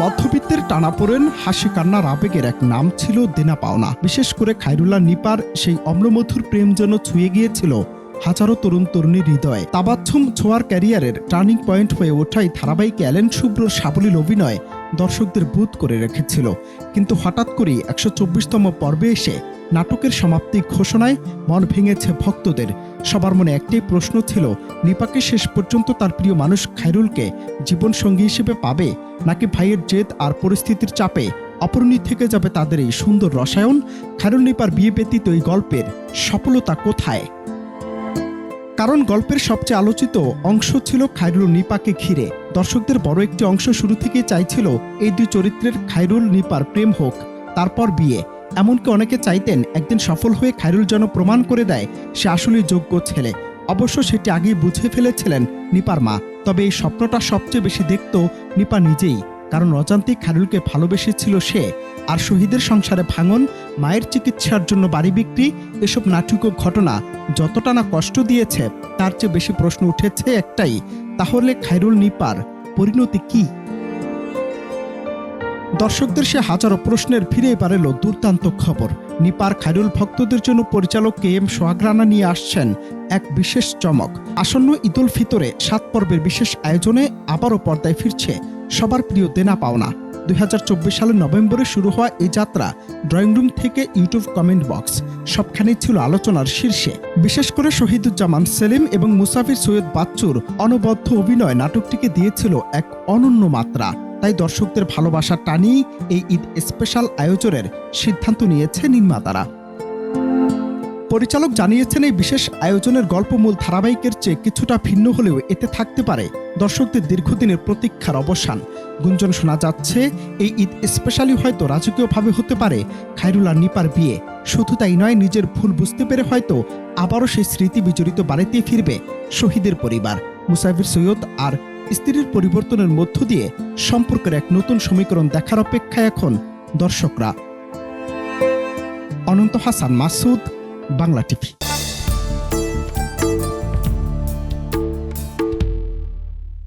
মধ্যবিত্তের টানাপোড়েন, হাসি কান্নার আবেগের এক নাম ছিল দেনা পাওনা। বিশেষ করে খায়রুল্লাহ নিপার সেই অম্লমধুর প্রেম যেন ছুঁয়ে গিয়েছিল হাজারো তরুণ তরুণীর হৃদয়ে। তাবাচ্ছুম ছোঁয়ার ক্যারিয়ারের টার্নিং পয়েন্ট হয়ে ওঠাই ধারাবাহিক অ্যালেন শুভ্রর সাবলীল অভিনয় দর্শকদের বুঁদ করে রেখেছিল। কিন্তু হঠাৎ করেই ১২৪তম পর্বে এসে নাটকের সমাপ্তি ঘোষণায় মন ভেঙেছে ভক্তদের। সবার মনে একটাই প্রশ্ন ছিল, নিপাকে শেষ পর্যন্ত তার প্রিয় মানুষ খায়রুলকে জীবনসঙ্গী হিসেবে পাবে, নাকি ভাইয়ের জেদ আর পরিস্থিতির চাপে অপূর্ণী থেকে যাবে তাদের এই সুন্দর রসায়ন? খায়রুল নিপার বিয়ে ব্যতীত এই গল্পের সফলতা কোথায়? কারণ গল্পের সবচেয়ে আলোচিত অংশ ছিল খায়রুল নিপাকে ঘিরে। দর্শকদের বড় একটি অংশ শুরু থেকে চাইছিল এই দুই চরিত্রের খায়রুল নিপার প্রেম হোক, তারপর বিয়ে। এমনকি অনেকে চাইতেন একদিন সফল হয়ে খায়রুল যেন প্রমাণ করে দেয় সে আসলে যোগ্য ছেলে। অবশ্য সেটি আগেই বুঝে ফেলেছিলেন নিপার মা। তবে এই স্বপ্নটা সবচেয়ে বেশি দেখত নিপা নিজেই, কারণ অজান্তেই খায়রুলকে ভালোবেসেছিল সে। আর শহীদের সংসারে ভাঙন, মায়ের চিকিৎসার জন্য বাড়ি বিক্রি, এসব নাটকীয় ঘটনা যতটা না কষ্ট দিয়েছে, তার চেয়ে বেশি প্রশ্ন উঠেছে একটাই, তাহলে খায়রুল নিপার পরিণতি কি? দর্শকদের সে হাজারো প্রশ্নের ফিরে এবার এলো দুর্দান্ত খবর। নিপার খায়রুল ভক্তদের জন্য পরিচালক KM সোহাগ রানা নিয়ে আসছেন এক বিশেষ চমক। আসন্ন ঈদ উল ফিতরে 7 পর্বের বিশেষ আয়োজনে আবারও পর্দায় ফিরছে সবার প্রিয় দেনা পাওনা। 2024 সালের নভেম্বরে শুরু হওয়া এই যাত্রা ড্রয়িং রুম থেকে ইউটিউব কমেন্ট বক্স সবখানেই ছিল আলোচনার শীর্ষে। বিশেষ করে শহীদুজ্জামান সেলিম এবং মুসাফির সৈয়দ বাচ্চুর অনবদ্য অভিনয় নাটকটিকে দিয়েছিল এক অনন্য মাত্রা। তাই দর্শকদের ভালোবাসা টানিয়ে এই ঈদ স্পেশাল আয়োজনের সিদ্ধান্ত নিয়েছে নির্মাতারা। পরিচালক জানিয়েছেন এই বিশেষ আয়োজনের গল্প মূল ধারাবাহিকের চেয়ে কিছুটা ভিন্ন হলেও এতে থাকতে পারে দর্শকদের দীর্ঘদিনের প্রতীক্ষার অবসান। গুঞ্জন শোনা যাচ্ছে এই ঈদ স্পেশালি হয়তো রাজকীয়ভাবে হতে পারে খায়রুল আর নিপার বিয়ে। শুধু তাই নয়, নিজের ভুল বুঝতে পেরে হয়তো আবারও সেই স্মৃতি বিজড়িত বাড়িতে ফিরবে শহীদের পরিবার। মুসাফির সৈয়দ আর স্ত্রীর পরিবর্তনের মধ্য দিয়ে সম্পর্কের এক নতুন সমীকরণ দেখার অপেক্ষায় এখন দর্শকরা। অনন্ত হাসান মাসুদ, বাংলা টিভি।